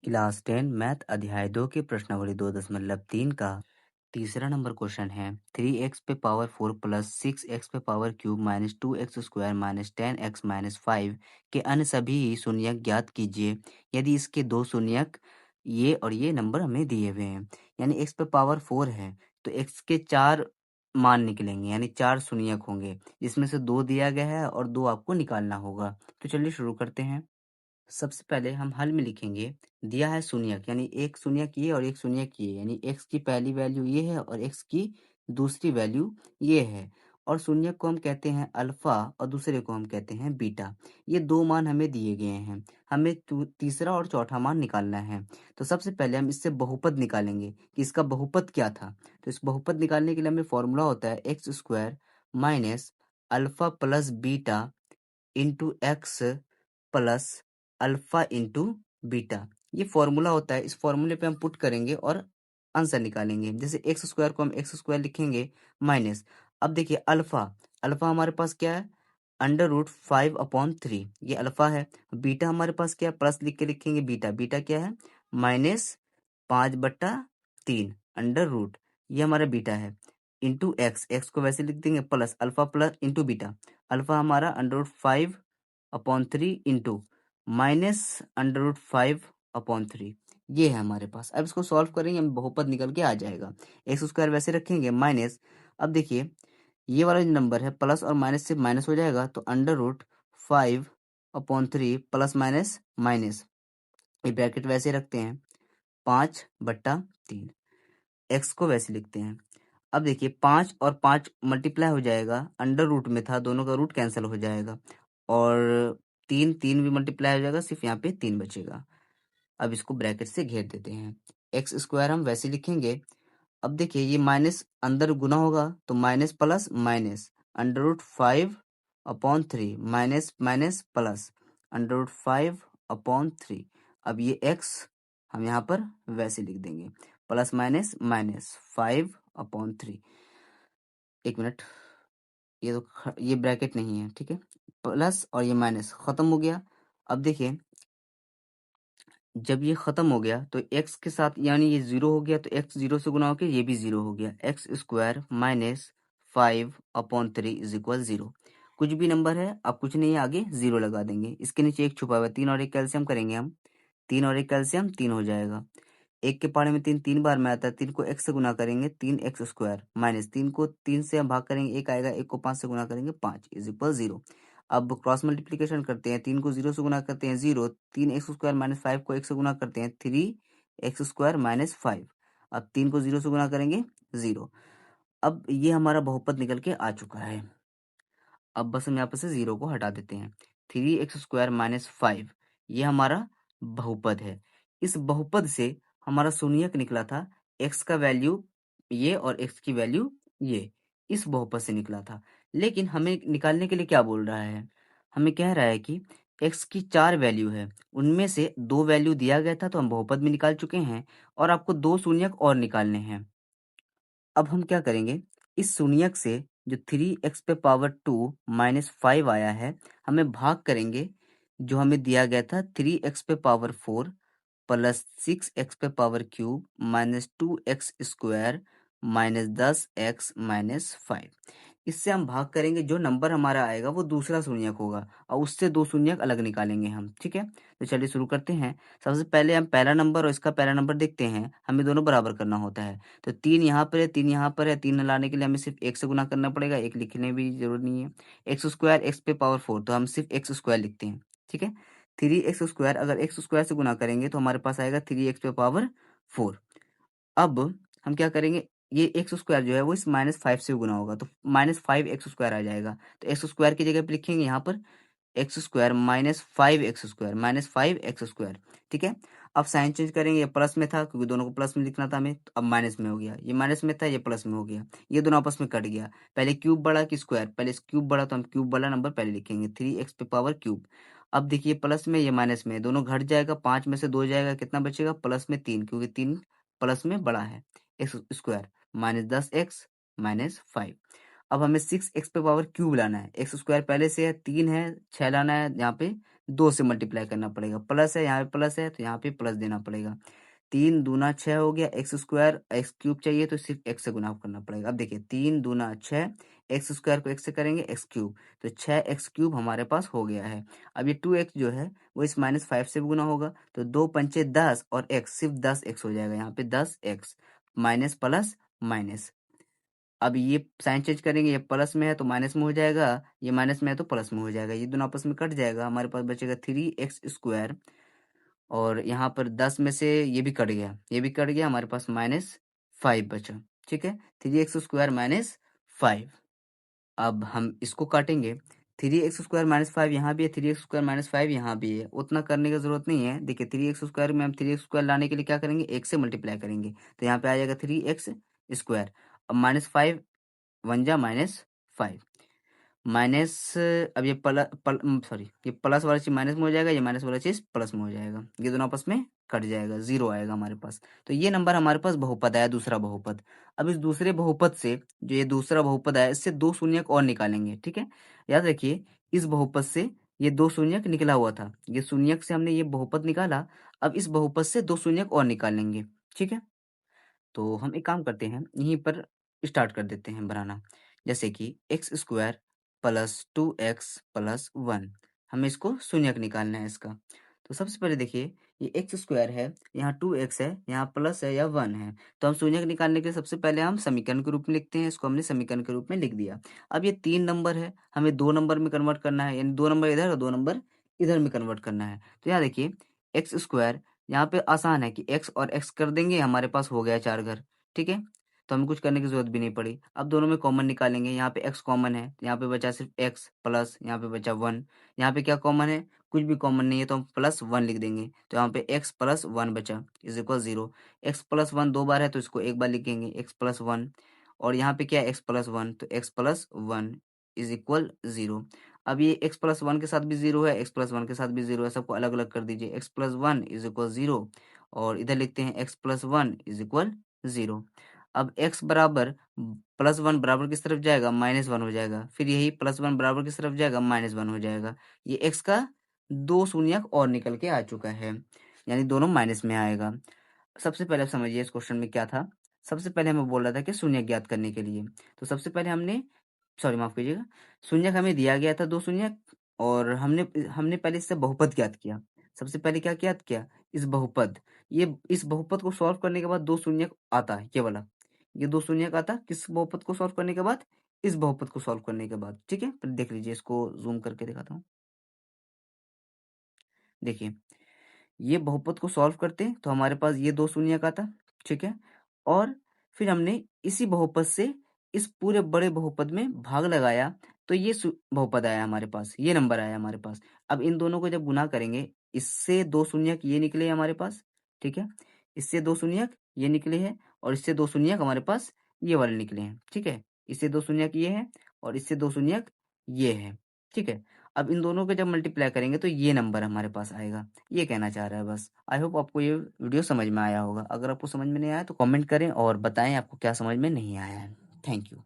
Class 10 math अध्याय 2 की प्रश्नावली 2.3 का तीसरा नंबर क्वेश्चन है 3x पे पावर 4 प्लस 6x पे power cube minus 2x square minus 10x minus 5 के अन्य सभी शून्यक ज्ञात कीजिए यदि इसके दो शून्यक ये और ये नंबर हमें दिए हुए हैं। यानी x पे पावर 4 है तो x के 4 मान निकलेंगे, यानी 4 शून्यक होंगे जिसमें से 2 दिया गया है और 2 आपको निकालना होगा। तो चलिए शुरू करते हैं। सबसे पहले हम हल में लिखेंगे, दिया है शून्यक यानी एक शून्यक ये और एक शून्यक ये, यानी x की पहली वैल्यू ये है और x की दूसरी वैल्यू ये है। और शून्यक को हम कहते हैं अल्फा और दूसरे को हम कहते हैं बीटा। ये दो मान हमें दिए गए हैं, हमें तीसरा और चौथा मान निकालना है। तो सबसे पहले हम इससे बहुपद निकालेंगे कि इसका बहुपद क्या था। तो इस बहुपद निकालने के लिए हमें फॉर्मूला होता है x square minus alpha plus beta into x plus alpha into beta. ये फॉर्मूला होता है, इस फॉर्मूले पे हम पुट करेंगे और आंसर निकालेंगे। जैसे एक्स स्क्वायर को हम एक्स स्क्वायर लिखेंगे माइनस, अब देखिए अल्फा, अल्फा हमारे पास क्या है √5/3, ये अल्फा है। बीटा हमारे पास क्या है, प्लस लिख के लिखेंगे बीटा, बीटा क्या है -5/3 अंडर रूट, ये हमारा बीटा है इंटू एक्स, एक्स को वैसे लिख देंगे plus alpha plus into beta, alpha हमारा √5/3 इंटू माइनस √5/3, ये है हमारे पास। अब इसको सॉल्व करेंगे हम बहुपद निकल के आ जाएगा। एक्स स्क्वायर वैसे रखेंगे माइनस, अब देखिए ये वाला जो नंबर है प्लस और माइनस से माइनस हो जाएगा तो √5/3 प्लस माइनस माइनस, ये ब्रैकेट वैसे रखते हैं 5/3, एक्स को वैसे लिखते हैं। अब देखिए 5 और 5 मल्टीप्लाई हो जाएगा, अंडर रूट में था, दोनों का रूट कैंसिल हो जाएगा और 3 3 भी मल्टीप्लाई हो जाएगा, सिर्फ यहाँ पे 3 बचेगा। अब इसको ब्रैकेट से घेर देते हैं, एक्स स्क्वायर हम वैसे लिखेंगे। अब देखिए ये माइनस अंदर गुना होगा तो minus plus minus √5/3 minus minus plus √5/3। अब ये एक्स हम यहाँ पर वैसे लिख देंगे प्लस माइनस माइनस 5/3। एक मिनट, ये ब्रैकेट नहीं है, ठीक है, प्लस और ये माइनस खत्म हो गया। अब देखिए जब ये खत्म हो गया तो x के साथ यानी ये 0 हो गया तो x 0 से गुना होकर ये भी 0 हो गया, x square minus 5/3 is equal 0। कुछ भी नंबर है, अब कुछ नहीं है, आगे 0 लगा देंगे। इसके नीचे एक छुपा हुआ है, 3 और 1 कैल्शियम करेंगे हम, 3 और 1 कैल्शियम 3 हो जाएगा। 1 के पहाड़े में 3 3 बार में आता है, 3 को x से गुना करेंगे 3x स्क्वायर माइनस 3 को 3 से हम भाग करेंगे 1 आएगा, 1 को 5 से गुना करेंगे 5 इज इक्वल 0। अब क्रॉस मल्टीप्लिकेशन करते हैं, 3 को 0 से गुना करते हैं 0, 3x स्क्वायर माइनस 5 को 1 से गुना करते हैं 3x स्क्वायर माइनस 5, अब 3 को 0 से गुना करेंगे 0। अब ये हमारा बहुपद निकल के आ चुका है। अब बस हम यहाँ पर से 0 को हटा देते हैं, 3x स्क्वायर माइनस 5 ये हमारा बहुपद है। इस बहुपद से हमारा शून्यक निकला था, x का वैल्यू ये और x की वैल्यू ये, इस बहुपद से निकला था। लेकिन हमें निकालने के लिए क्या बोल रहा है, हमें कह रहा है कि x की 4 वैल्यू है, उनमें से 2 वैल्यू दिया गया था तो हम बहुपद में निकाल चुके हैं और आपको 2 शून्यक और निकालने हैं। अब हम क्या करेंगे, इस शून्यक से जो 3x पे पावर 2 माइनस 5 आया है, हमें भाग करेंगे जो हमें दिया गया था 3x पे पावर 4 प्लस 6x पे power cube minus 2x square minus 10x minus 5। इससे हम भाग करेंगे, जो नंबर हमारा आएगा वो दूसरा शून्यक होगा और उससे 2 शून्यक अलग निकालेंगे हम, ठीक है। तो चलिए शुरू करते हैं। सबसे पहले हम पहला नंबर और इसका पहला नंबर देखते हैं, हमें दोनों बराबर करना होता है। तो 3 यहाँ पर है, 3 यहाँ पर है, 3 लाने के लिए हमें सिर्फ 1 से गुना करना पड़ेगा, 1 लिखने भी जरूरत नहीं है। एक्स स्क्वायर एक्स पे पावर 4 तो हम सिर्फ एक्स स्क्वायर लिखते हैं, ठीक है। 3x स्क्वायर अगर एक्स स्क्वायर से गुना करेंगे तो हमारे पास आएगा 3x पे पावर 4। अब हम क्या करेंगे, ये एक्स स्क्वायर जो है वो इस -5 से गुना होगा तो -5x स्क्वायर आ जाएगा। तो एक्स स्क्वायर की जगह पे लिखेंगे यहाँ पर x square -5x square -5x square, ठीक है। अब साइन चेंज करेंगे, ये प्लस में था क्योंकि दोनों को प्लस में लिखना था हमें, तो अब माइनस में हो गया, ये माइनस में था ये प्लस में हो गया, ये दोनों आपस में कट गया। पहले क्यूब बढ़ा कि स्क्वायर, पहले क्यूब बढ़ा तो हम क्यूब वाला नंबर पहले लिखेंगे 3x पे पावर क्यूब। अब देखिए प्लस में ये माइनस में दोनों घट जाएगा, 5 में से 2 जाएगा, कितना बचेगा प्लस में 3, क्योंकि 3 प्लस में बड़ा है, एक्स स्क्वायर -10x -5। अब हमें 6x पे पावर क्यूब लाना है, एक्स स्क्वायर पहले से है 3 है, 6 लाना है यहाँ पे 2 से मल्टीप्लाई करना पड़ेगा। प्लस है, यहाँ पे प्लस है तो यहाँ पे प्लस देना पड़ेगा। 3 दूना 6 हो गया, एक्स स्क्वायर, एक्स क्यूब चाहिए तो सिर्फ एक्स से गुना करना पड़ेगा। अब देखिए 3 दूना 6, एक्स स्क्वायर को एक्स से करेंगे एक्स क्यूब, तो 6 एक्स क्यूब हमारे पास हो गया है। अब ये 2x जो है वो इस -5 से भी गुना होगा, तो 2 पंचे 10 और x सिर्फ 10x हो जाएगा। यहाँ पे 10x माइनस प्लस माइनस। अब ये साइन चेंज करेंगे, ये प्लस में है तो माइनस में हो जाएगा, ये माइनस में है तो प्लस में हो जाएगा, ये दोनों आपस में कट जाएगा, हमारे पास बचेगा 3x स्क्वायर। और यहाँ पर 10 में से ये भी कट गया, ये भी कट गया, हमारे पास -5 बचा। ठीक है, 3x स्क्वायर -5। अब हम इसको काटेंगे, 3x स्क्वायर -5 यहाँ भी है, 3x स्क्वायर -5 यहाँ भी है, उतना करने की जरूरत नहीं है। देखिए 3x स्क्वायर में हम 3x स्क्वायर लाने के लिए क्या करेंगे, एक से मल्टीप्लाई करेंगे, तो यहाँ पे आ जाएगा 3x स्क्वायर। अब -5 वन जा -5 माइनस, अब ये सॉरी, ये प्लस वाला चीज माइनस में हो जाएगा, ये माइनस वाला चीज प्लस में हो जाएगा, ये दोनों आपस में कट जाएगा, 0 आएगा हमारे पास। तो ये नंबर हमारे पास बहुपद आया, दूसरा बहुपद। अब इस दूसरे बहुपद से, जो ये दूसरा बहुपद आया, इससे 2 शून्यक और निकालेंगे। ठीक है, याद रखिए इस बहुपद से ये 2 शून्यक निकला हुआ था, ये शून्यक से हमने ये बहुपद निकाला। अब इस बहुपद से 2 शून्यक और निकालेंगे। ठीक है, तो हम एक काम करते हैं, यहीं पर स्टार्ट कर देते हैं बनाना। जैसे कि x square plus 2x plus 1, हमें इसको शून्यक निकालना है इसका। तो सबसे पहले देखिए, ये एक्स स्क्वायर है, यहाँ 2x है, यहाँ प्लस है या 1 है, तो हम शून्यक निकालने के लिए सबसे पहले हम समीकरण के रूप में लिखते हैं, इसको हमने समीकरण के रूप में लिख दिया। अब ये 3 नंबर है, हमें 2 नंबर में कन्वर्ट करना है, यानी 2 नंबर इधर और 2 नंबर इधर में कन्वर्ट करना है। तो यहाँ देखिए एक्स स्क्वायर, यहाँ पे आसान है कि x और x कर देंगे, हमारे पास हो गया 4 घर। ठीक है, तो हमें कुछ करने की जरूरत भी नहीं पड़ी। अब दोनों में कॉमन निकालेंगे, यहाँ पे x कॉमन है, यहाँ पे बचा सिर्फ x प्लस, यहाँ पे बचा 1, यहाँ पे क्या कॉमन है, कुछ भी कॉमन नहीं है, तो हम +1 लिख देंगे, तो यहाँ पे x प्लस 1 बचा इज इक्वल 0। x प्लस 1 2 बार है तो इसको एक बार लिखेंगे, x प्लस 1, और यहाँ पे क्या है x प्लस 1, तो x प्लस 1 इज इक्वल 0। अब ये x प्लस 1 के साथ भी 0 है, x प्लस 1 के साथ भी 0 है, सबको अलग अलग कर दीजिए, x प्लस 1 इज इक्वल 0, और इधर लिखते हैं x प्लस 1 इज इक्वल 0। अब x बराबर +1 बराबर किस तरफ जाएगा, -1 हो जाएगा, फिर यही +1 बराबर किस तरफ जाएगा, -1 हो जाएगा। ये x का 2 शून्यक और निकल के आ चुका है, यानी दोनों माइनस में आएगा। सबसे पहले आप समझिए इस क्वेश्चन में क्या था। सबसे पहले हमें बोल रहा था कि शून्यक ज्ञात करने के लिए, तो सबसे पहले हमने, सॉरी माफ कीजिएगा, शून्यक हमें दिया गया था 2 शून्यक, और हमने हमने पहले इससे बहुपद ज्ञात किया। सबसे पहले क्या ज्ञात किया, इस बहुपद, ये इस बहुपद को सॉल्व करने के बाद 2 शून्यक आता है, ये वाला, ये 2 शून्यक आता किस बहुपद को सॉल्व करने के बाद, इस बहुपद को सॉल्व करने के बाद। ठीक है, फिर देख लीजिए, इसको जूम करके दिखाता हूँ। देखिए ये बहुपद को सॉल्व करते तो हमारे पास ये 2 शून्यक आता। ठीक है, और फिर हमने इसी बहुपद से इस पूरे बड़े बहुपद में भाग लगाया, तो ये बहुपद आया हमारे पास, ये नंबर आया हमारे पास। अब इन दोनों को जब गुना करेंगे, इससे 2 शून्यक ये निकले हमारे पास। ठीक है, इससे 2 शून्यक ये निकले हैं, और इससे 2 शून्यक हमारे पास ये वाले निकले हैं। ठीक है, इससे 2 शून्यक ये है, और इससे 2 शून्यक ये है। ठीक है, अब इन दोनों को जब मल्टीप्लाई करेंगे तो ये नंबर हमारे पास आएगा, ये कहना चाह रहा है बस। आई होप आपको ये वीडियो समझ में आया होगा। अगर आपको समझ में नहीं आया तो कमेंट करें और बताएं आपको क्या समझ में नहीं आया है। Thank you.